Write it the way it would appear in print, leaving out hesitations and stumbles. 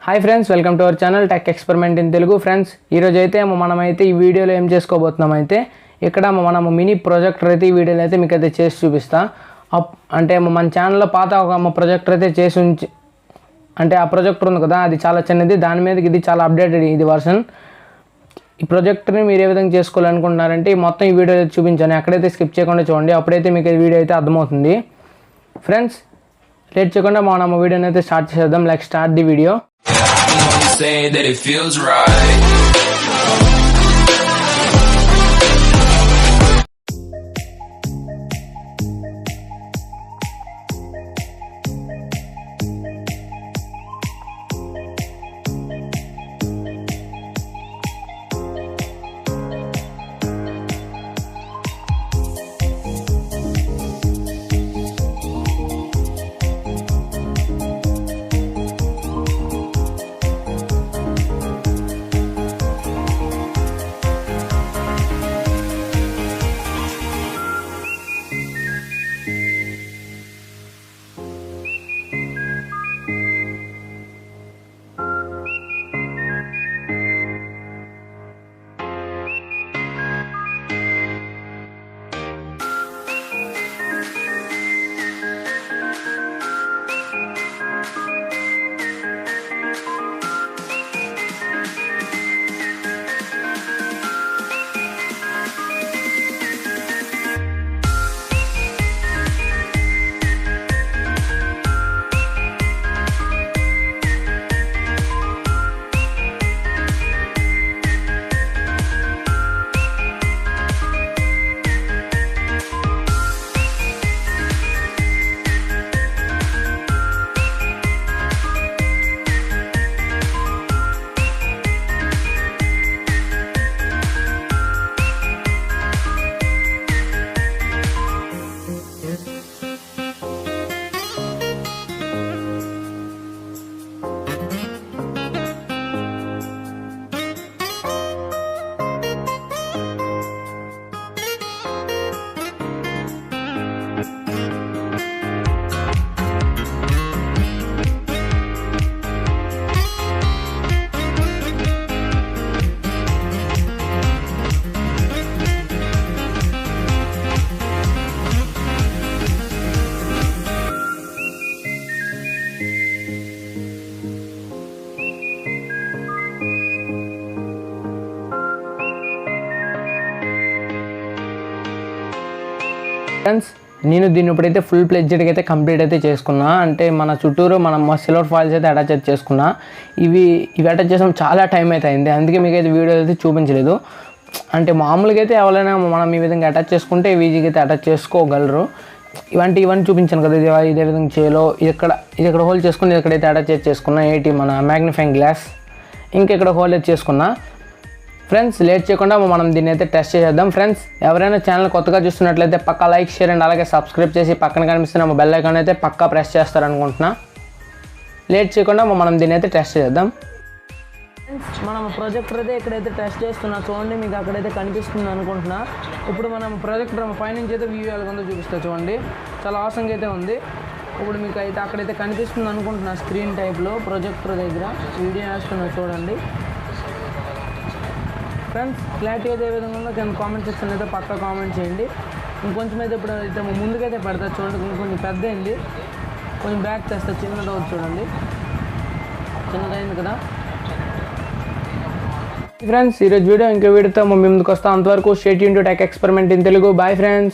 Hi friends, welcome to our channel tech experiment in Telugu. Friends, ఈరోజు అయితే మనమైతే ఈ వీడియోలో ఏం చేసుకోబోతున్నాం అయితే ఇక్కడ మనము మినీ ప్రొజెక్టర్ అయితే ఈ వీడియోలో అయితే మీకు అయితే చేసి చూపిస్తా. అంటే మన ఛానల్లో పాత ఒక ప్రొజెక్టర్ అయితే చేసి ఉంచి, అంటే ఆ ప్రొజెక్టర్ ఉంది కదా, అది చాలా చిన్నది, దాని మీదకి ఇది చాలా అప్డేటెడ్ ఇది వర్షన్. ఈ ప్రొజెక్టర్ని మీరు ఏ విధంగా చేసుకోవాలనుకుంటున్నారంటే మొత్తం ఈ వీడియో అయితే చూపించాను, ఎక్కడైతే స్కిప్ చేయకుండా చూడండి, అప్పుడైతే మీకు ఈ వీడియో అయితే అర్థమవుతుంది. ఫ్రెండ్స్, లేట్ చేయకుండా మనం వీడియోని అయితే స్టార్ట్ చేద్దాం. Like start the video. Say that it feels right. Friends, నేను దీన్ని ఇప్పుడైతే ఫుల్ ప్లెడ్జ్డ్గా అయితే కంప్లీట్ అయితే చేసుకున్నా. అంటే మన చుట్టూరు మనం సిల్వర్ ఫాయిల్స్ అయితే అటాచ్ చేసుకున్నా. ఇవి అటాచ్ చేసాం, చాలా టైం అయితే అయింది, అందుకే మీకు అయితే వీడియో అయితే చూపించలేదు. అంటే మామూలుగా అయితే ఎవరైనా మనం ఈ విధంగా అటాచ్ చేసుకుంటే ఈజీగా అయితే అటాచ్ చేసుకోగలరు. ఇవన్నీ చూపించాను కదా, ఇదే విధంగా చేలో ఇది ఇక్కడ హోల్ చేసుకుని ఇక్కడైతే అటాచ్ చేసుకున్నా. మన మ్యాగ్నిఫైయింగ్ గ్లాస్ ఇంకా ఇక్కడ హోల్ అయితే చేసుకున్నా. ఫ్రెండ్స్, లేట్ చేయకుండా మనం దీన్ని అయితే టెస్ట్ చేద్దాం. ఫ్రెండ్స్, ఎవరైనా ఛానల్ కొత్తగా చూస్తున్నట్లయితే పక్కా లైక్, షేర్ అండ్ అలాగే సబ్స్క్రైబ్ చేసి పక్కన కనిపిస్తున్న బెల్ ఐకాన్ అయితే పక్కా ప్రెస్ చేస్తారనుకుంటున్నా. లేట్ చేయకుండా మనం దీన్ని అయితే టెస్ట్ చేద్దాం. ఫ్రెండ్స్, మనం ప్రొజెక్టర్ అయితే ఇక్కడైతే టెస్ట్ చేస్తున్నా, చూడండి, మీకు అక్కడైతే కనిపిస్తుంది అనుకుంటున్నా. ఇప్పుడు మనం ప్రొజెక్టర్ పైనుంచి అయితే వ్యూ ఎలాగొందో చూపిస్తా, చూడండి, చాలా ఆసంగా అయితే ఉంది. ఇప్పుడు మీకు అయితే అక్కడైతే కనిపిస్తుంది అనుకుంటున్నా, స్క్రీన్ టైప్లో ప్రొజెక్టర్ దగ్గర వీడియో వేస్తున్నా, చూడండి. ఫ్రెండ్స్, క్లారిటీ అయితే ఏ విధంగా ఉందో కింద కామెంట్ సెక్షన్ అయితే పక్కా కామెంట్ చేయండి. ఇంకొంచెం అయితే ఇప్పుడు అయితే ముందుకైతే పెడతా, చూడండి, కొంచెం పెద్ద అయింది, కొంచెం బ్యాక్ తెస్తా, చిన్నది అవుతుంది, చూడండి, చిన్నదైంది కదా. ఫ్రెండ్స్, ఈరోజు వీడియో ఇంకో వీడియోతో ముందుకు వస్తాం. అంతవరకు stay tune to tech experiment in Telugu. Bye friends.